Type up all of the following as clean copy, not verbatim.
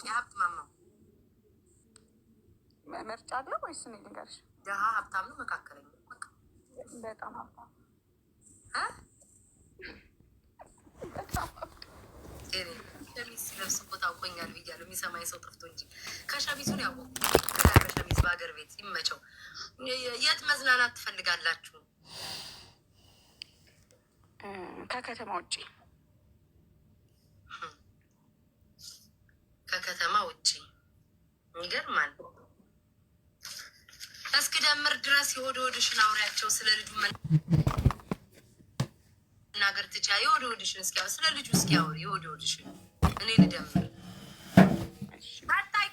የሀብት ማማው ምርጫ አለ ወይስ እኔ ልንገርሽ? ደሃ ሀብታም ነው መካከለኛ? በጣም ሀብታም ሸሚዝ ለብስ ቦታ አውቆኛል ብያለሁ። የሚሰማኝ ሰው ጠፍቶ እንጂ ከሸሚዙን ያወቁ በሸሚዝ በሀገር ቤት ይመቸው። የት መዝናናት ትፈልጋላችሁ? ከከተማ ውጭ። ከከተማ ውጭ ይገርማል። እስኪ ደምር ድረስ የሆድ ወድሽን አውሪያቸው። ስለ ልጁ መናገር ትቻ የሆድ ወድሽን እስኪ ስለ ልጁ እስኪ አውሪ። የሆድ ወድሽን እኔ ልደምር።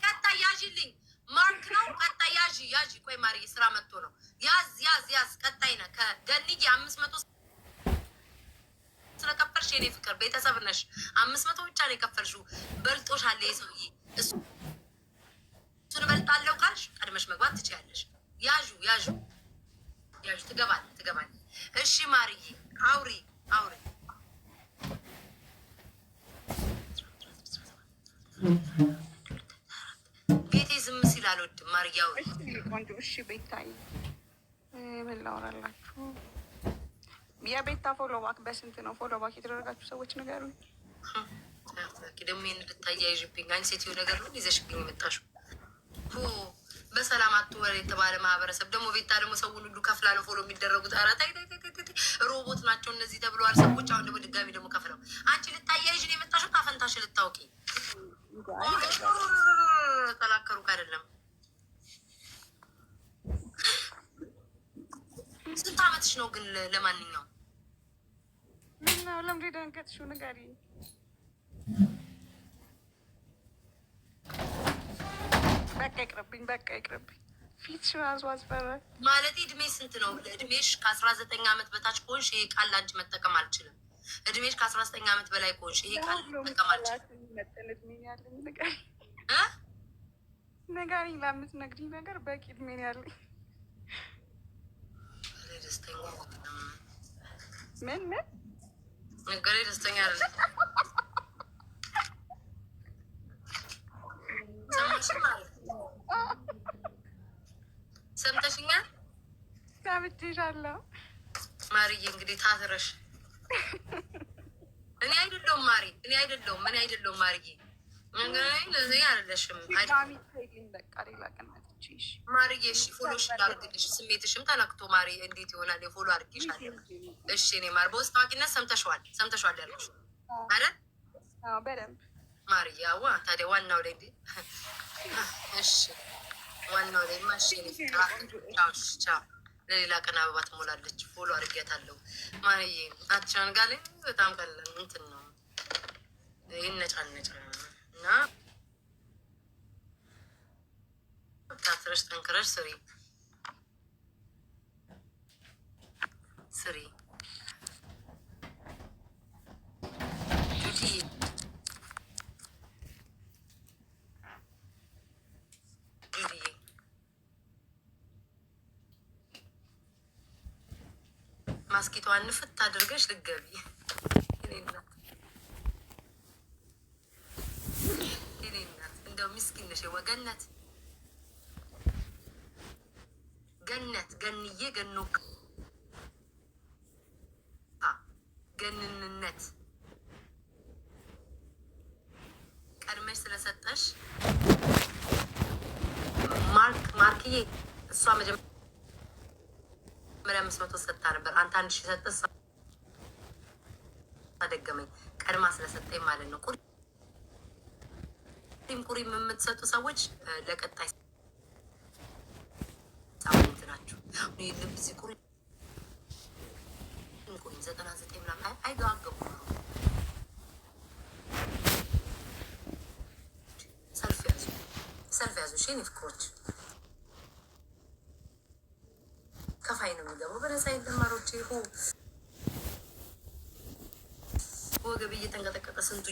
ቀጣይ ያዥልኝ። ማርክ ነው ቀጣይ ያዥ። ቆይ ማርዬ ስራ መጥቶ ነው። ያዝ ቀጣይ ነ ከገንዬ 500 ስለከፈልሽ የኔ ፍቅር ቤተሰብ ነሽ። 500 ብቻ ነው የከፈልሽው። በልጦሻል ይሄ ሰውዬ። እሱን እበልጣለሁ ካልሽ ቀድመሽ መግባት ትችያለሽ። ያዡ ትገባል። እሺ ማርዬ አውሪ። ቤቴ ዝም ሲል አልወድም። ማርዬ አውሪ ቆንጆ። እሺ ቤታይ ምን ላወራላችሁ? የቤታ ፎሎ ባክ በስንት ነው? ፎሎ ባክ የተደረጋችሁ ሰዎች ንገሩኝ። ደግሞ ይህን ልታያይዥብኝ አንቺ ሴትዮ ነገር ነው ይዘሽብኝ የመጣሽው። በሰላም አትወር የተባለ ማህበረሰብ ደግሞ ቤታ ደግሞ ሰውን ሁሉ ከፍላ ነው ፎሎ የሚደረጉት። ኧረ ተይ ሮቦት ናቸው እነዚህ ተብለዋል ሰዎች። አሁን ደግሞ ድጋሚ ደግሞ ከፍለው አንቺ ልታያይዥ ነው የመጣሽው። ታፈንታሽ ልታውቂ ተላከሩ አይደለም። ስንት አመትሽ ነው ግን? ለማንኛውም ምነው ለምንድን የደነገጥሽው? ንገሪኝ። በቃ ይቅርብኝ። ፊትሽ ራሱ አስፈራኝ። ማለት እድሜ ስንት ነው? እድሜሽ ከ19 ዓመት በታች ከሆንሽ ይሄ ቃል አንቺ መጠቀም አልችልም። እድሜሽ ከ19 ዓመት በላይ ከሆንሽ ይሄ ቃል መጠቀም አልችልም። ንገሪኝ። ለምትነግሪኝ ነገር በቂ እድሜ ነው ያለኝ። ደስተኛ ምን ነገሬ ደስተኛ አይደለም። ሰምተሽኛል? ሰምቼሻለሁ ማርዬ። እንግዲህ ታትረሽ እኔ አይደለሁም ማርዬ። ለዚህ አይደለሽም ማርዬ። እሺ ፎሎሽ ላድርግልሽ። ስሜትሽም ተነክቶ ማሪ እንዴት ይሆናል? የፎሎ አድርጌሻለሁ። እሺ እኔ ማር በውስጥ ታዋቂነት ሰምተሽዋል ያልኩሽ አይደል? በደንብ ማርዬ። አዋ ታዲያ ዋናው ላይ እሺ ዋናው ላይ ማሽ ቻው። ለሌላ ቀን አበባ ትሞላለች። ፎሎ አድርጌያታለሁ ማርዬ። አትሻን ጋር በጣም ቀላል እንትን ነው ይነጫነጭ እና ታትረሽ ጠንክረሽ ስሪ። ጁዲዬ ማስኪቷን ንፍት አድርገሽ ልገቢ። የኔ እናት እንደው ምስኪን ነሽ ወገነት። ገንዬ ገኖክ ገንንነት ቀድመሽ ስለሰጠሽ ማርክዬ እሷ መጀመሪያ 500 ሰጥታ ነበር። አንተ 1000 ሰጠሽ። አደገመኝ ቀድማ ስለሰጠኝ ማለት ነው። ቁሪም የምትሰጡ ሰዎች ለቀጣይ ሳምንት ናቸው። ልብዚ ቁሪ 99 ምናምን አይጋገቡ ሰልፍ ያዙ። ሼን ፍቅሮች ከፋይ ነው የሚገባው በነፃ የለማሮች ወገብ እየተንቀጠቀጠ ስንቱ